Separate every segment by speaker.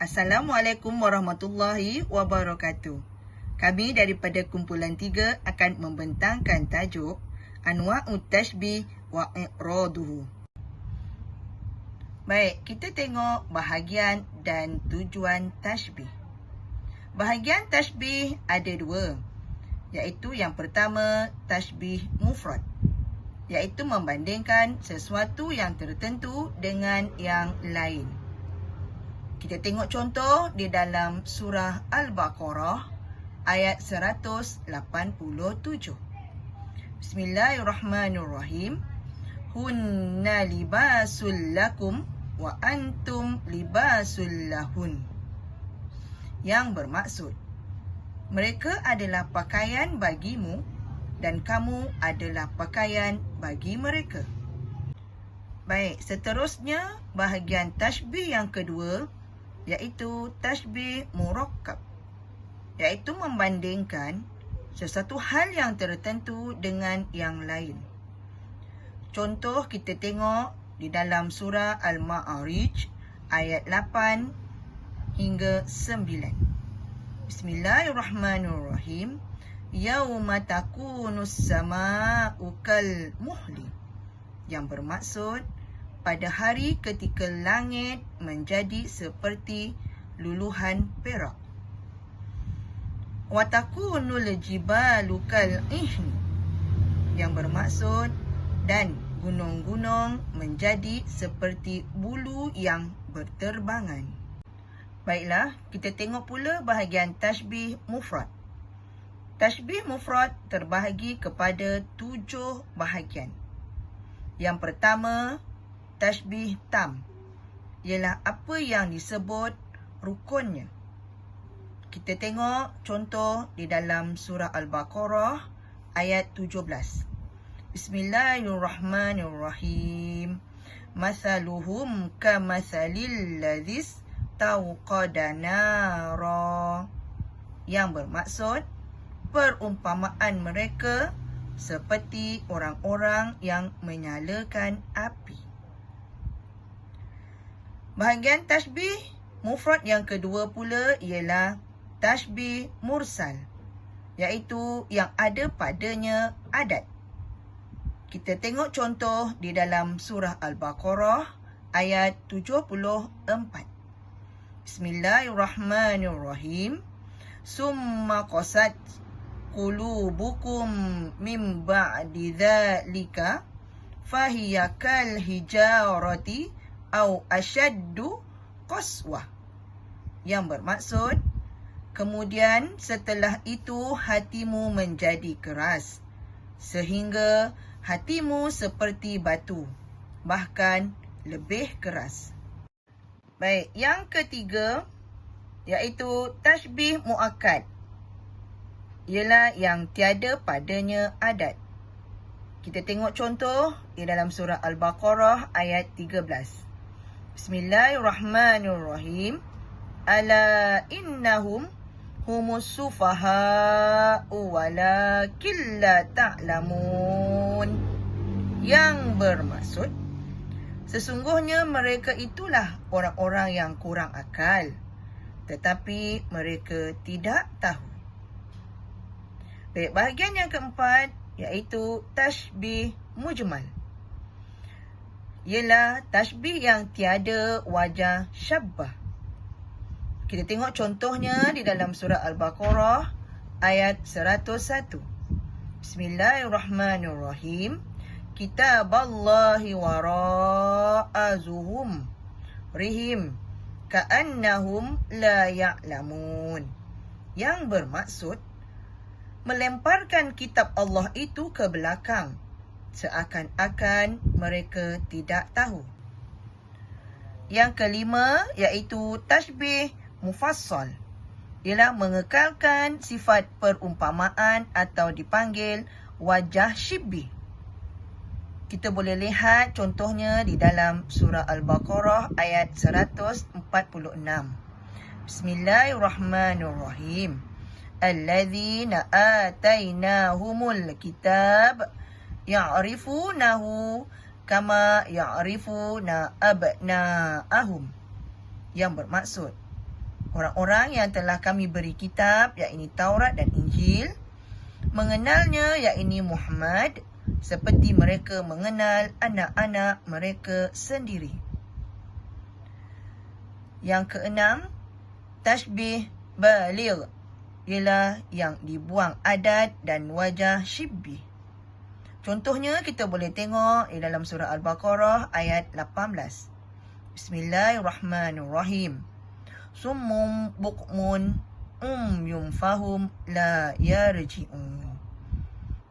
Speaker 1: Assalamualaikum warahmatullahi wabarakatuh. Kami daripada kumpulan 3 akan membentangkan tajuk Anwa'ut Tashbih wa I'raduhu. Baik, kita tengok bahagian dan tujuan tashbih. Bahagian tashbih ada dua, iaitu yang pertama tashbih mufrad, iaitu membandingkan sesuatu yang tertentu dengan yang lain. Kita tengok contoh di dalam surah Al-Baqarah ayat 187. Bismillahirrahmanirrahim. Hunna libasul lakum wa antum libasul lahun. Yang bermaksud, mereka adalah pakaian bagimu dan kamu adalah pakaian bagi mereka. Baik, seterusnya bahagian tashbih yang kedua, iaitu tashbih murakkab, iaitu membandingkan sesuatu hal yang tertentu dengan yang lain. Contoh kita tengok di dalam surah Al-Ma'arij ayat 8 hingga 9. Bismillahirrahmanirrahim. Yauma takunus sama'u kal muhli. Yang bermaksud pada hari ketika langit menjadi seperti luluhan perak. Wa takunul jibalu kal ihni. Yang bermaksud dan gunung-gunung menjadi seperti bulu yang berterbangan. Baiklah, kita tengok pula bahagian tashbih mufrad. Tashbih mufrad terbahagi kepada 7 bahagian. Yang pertama, tashbih tam, ialah apa yang disebut rukunnya. Kita tengok contoh di dalam surah Al-Baqarah ayat 17. Bismillahirrahmanirrahim. Mathaluhum kamathalil ladzis tawqada nara. Yang bermaksud, perumpamaan mereka seperti orang-orang yang menyalakan api. Bahagian tashbih mufrad yang kedua pula ialah tashbih mursal, iaitu yang ada padanya adat. Kita tengok contoh di dalam surah Al-Baqarah ayat 74. Bismillahirrahmanirrahim. Summa qasat qulubukum min ba'di dzalika fahiya kal hijarati au ashaddu qaswah. Yang bermaksud, kemudian setelah itu hatimu menjadi keras sehingga hatimu seperti batu, bahkan lebih keras. Baik, yang ketiga iaitu tashbih muakkad, ialah yang tiada padanya adat. Kita tengok contoh di dalam surah Al-Baqarah ayat 13. Bismillahirrahmanirrahim. Ala innahum humus sufaha'u walakin la ta'lamun. Yang bermaksud, sesungguhnya mereka itulah orang-orang yang kurang akal, tetapi mereka tidak tahu. Baik, bahagian yang keempat iaitu tashbih mujmal, ialah tashbih yang tiada wajah syabbah. Kita tengok contohnya di dalam surah Al-Baqarah ayat 101. Bismillahirrahmanirrahim. Kitaballahi wara'a zuhurihim ka'annahum la ya'lamun. Yang bermaksud, melemparkan kitab Allah itu ke belakang, seakan-akan mereka tidak tahu. Yang kelima iaitu tashbih mufassal, ialah mengekalkan sifat perumpamaan atau dipanggil wajah syibbih. Kita boleh lihat contohnya di dalam surah Al-Baqarah ayat 146. Bismillahirrahmanirrahim. Alladzina atainahumul kitab ya'rifunahu kama ya'rifuna abna'ahum. Yang bermaksud, Orang-orang yang telah kami beri kitab, yakni Taurat dan Injil, mengenalnya, yakni Muhammad, seperti mereka mengenal anak-anak mereka sendiri. Yang keenam, tashbih baligh, ialah yang dibuang adat dan wajah syibih. Contohnya kita boleh tengok di dalam surah Al-Baqarah ayat 18. Bismillahirrahmanirrahim. Summum bukmun fahum la yarji'un.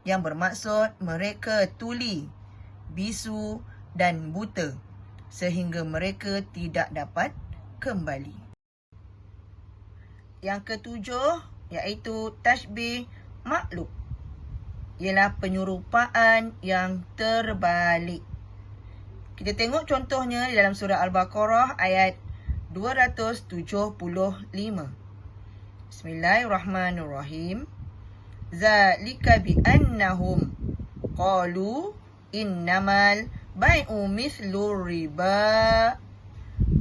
Speaker 1: Yang bermaksud mereka tuli, bisu dan buta sehingga mereka tidak dapat kembali. Yang ketujuh iaitu tashbih makhluk, ialah penyerupaan yang terbalik. Kita tengok contohnya di dalam surah Al-Baqarah ayat 275. Bismillahirrahmanirrahim. Zalika bi'annahum qalu innamal bai'u mithlu riba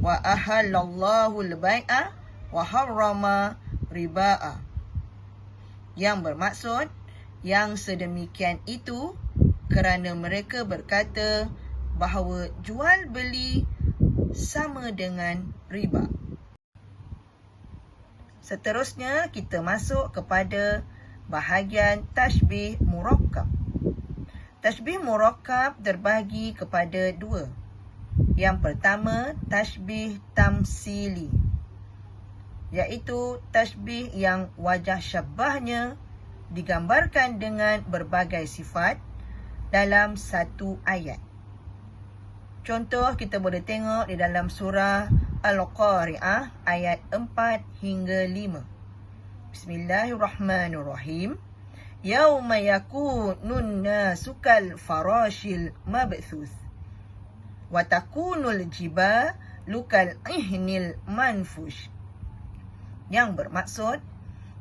Speaker 1: wa ahallallahu al-bai'a wa harrama riba'a. Yang bermaksud, yang sedemikian itu kerana mereka berkata bahawa jual beli sama dengan riba. Seterusnya kita masuk kepada bahagian tashbih murakkab. Tashbih murakkab terbahagi kepada dua. Yang pertama, tashbih tamsili, iaitu tashbih yang wajah syabahnya digambarkan dengan berbagai sifat dalam satu ayat. Contoh kita boleh tengok di dalam surah Al-Qari'ah ayat 4 hingga 5. Bismillahirrahmanirrahim. Yauma yakunun nasu kal farashil mabthuth wa takunul jibalu kal ihnil manfush. Yang bermaksud,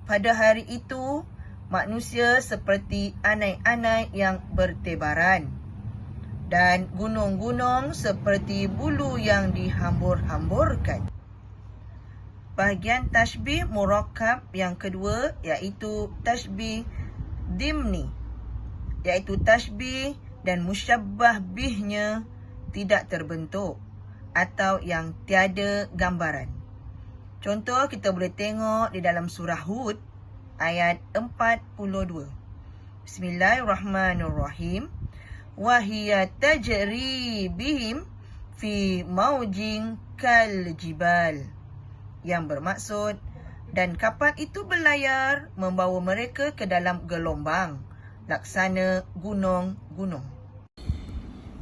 Speaker 1: pada hari itu manusia seperti anai-anai yang bertebaran dan gunung-gunung seperti bulu yang dihambur-hamburkan. Bahagian tashbih murakkab yang kedua iaitu tashbih dimni, iaitu tashbih dan musyabbah bihnya tidak terbentuk atau yang tiada gambaran. Contoh kita boleh tengok di dalam surah Hud ayat 42. Bismillahirrahmanirrahim. Wahia tajri bihim fi maujin kal jibal. Yang bermaksud, dan kapal itu berlayar membawa mereka ke dalam gelombang laksana gunung-gunung.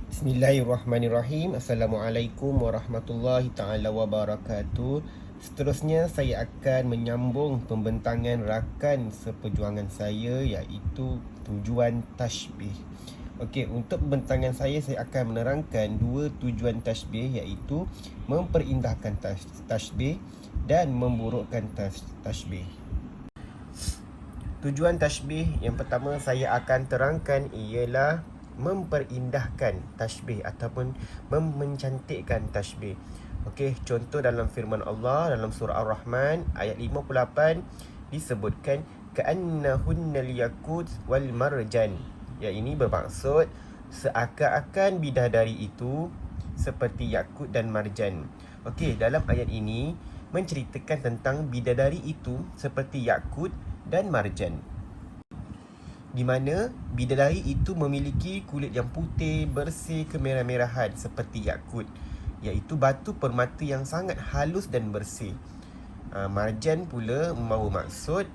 Speaker 2: Bismillahirrahmanirrahim. Assalamualaikum warahmatullahi ta'ala wabarakatuh. Seterusnya saya akan menyambung pembentangan rakan seperjuangan saya, iaitu tujuan tashbih. Okey, untuk pembentangan saya akan menerangkan dua tujuan tashbih, iaitu memperindahkan tashbih dan memburukkan tashbih. Tujuan tashbih yang pertama saya akan terangkan ialah memperindahkan tashbih ataupun mencantikkan tashbih. Okey, contoh dalam firman Allah dalam surah Ar-Rahman ayat 58 disebutkan ka'annahunnal yakut wal marjan. Yang ini bermaksud seakan-akan bidadari itu seperti yakut dan marjan. Okey, dalam ayat ini menceritakan tentang bidadari itu seperti yakut dan marjan, di mana bidadari itu memiliki kulit yang putih, bersih, kemerah-merahan seperti yakut, iaitu batu permata yang sangat halus dan bersih. Marjan pula membawa maksud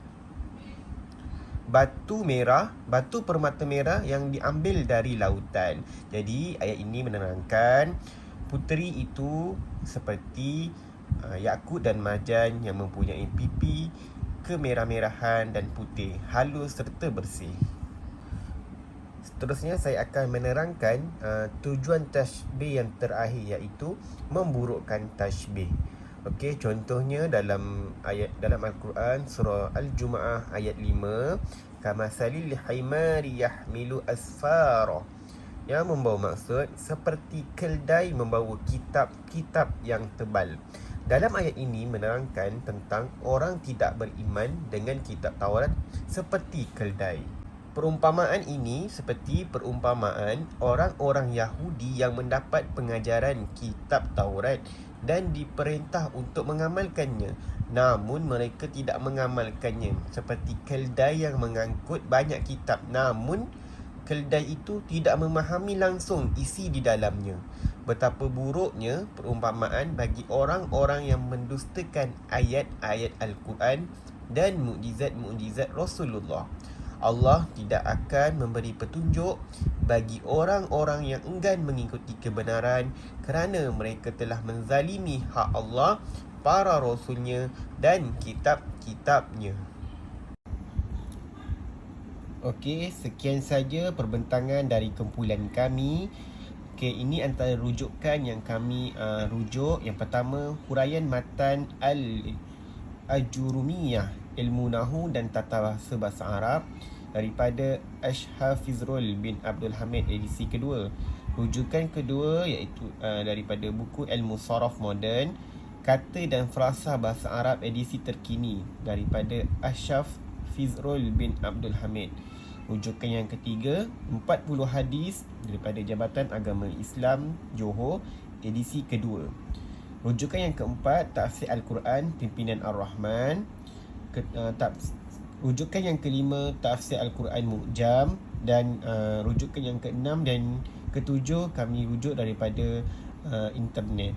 Speaker 2: batu permata merah yang diambil dari lautan. Jadi ayat ini menerangkan puteri itu seperti yakut dan marjan yang mempunyai pipi kemerah-merahan dan putih, halus serta bersih. Seterusnya saya akan menerangkan tujuan tashbih yang terakhir, iaitu memburukkan tashbih. Okey, contohnya dalam Al-Quran surah Al-Jumu'ah ayat 5, kamasalil himari yahmilu asfara, yang membawa maksud seperti keldai membawa kitab-kitab yang tebal. Dalam ayat ini menerangkan tentang orang tidak beriman dengan kitab Taurat seperti keldai. Perumpamaan ini seperti perumpamaan orang-orang Yahudi yang mendapat pengajaran kitab Taurat dan diperintah untuk mengamalkannya, namun mereka tidak mengamalkannya, seperti keldai yang mengangkut banyak kitab, namun keldai itu tidak memahami langsung isi di dalamnya. Betapa buruknya perumpamaan bagi orang-orang yang mendustakan ayat-ayat Al-Quran dan mukjizat-mukjizat Rasulullah. Allah tidak akan memberi petunjuk bagi orang-orang yang enggan mengikuti kebenaran kerana mereka telah menzalimi hak Allah, para rasulnya dan kitab-kitabnya. Okey, sekian saja perbentangan dari kumpulan kami. Okey, ini antara rujukan yang kami rujuk. Yang pertama, huraian matan Al-Ajurumiyah, Ilmu Nahu dan Tata Bahasa Arab daripada Ash-Hafizrul bin Abdul Hamid, edisi kedua. Rujukan kedua iaitu daripada buku Ilmu Saraf Moden, Kata dan Frasa Bahasa Arab, edisi terkini daripada Ash-Hafizrul bin Abdul Hamid. Rujukan yang ketiga, 40 hadis daripada Jabatan Agama Islam Johor, edisi kedua. Rujukan yang keempat, Tafsir Al-Quran Pimpinan Ar-Rahman. Rujukan yang kelima, Tafsir Al-Quran Mu'jam. Dan rujukan yang keenam dan ketujuh kami rujuk daripada internet.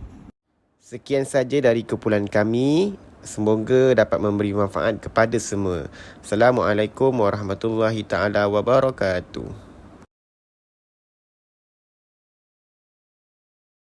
Speaker 2: Sekian saja dari kumpulan kami. Semoga dapat memberi manfaat kepada semua. Assalamualaikum warahmatullahi taala wabarakatuh.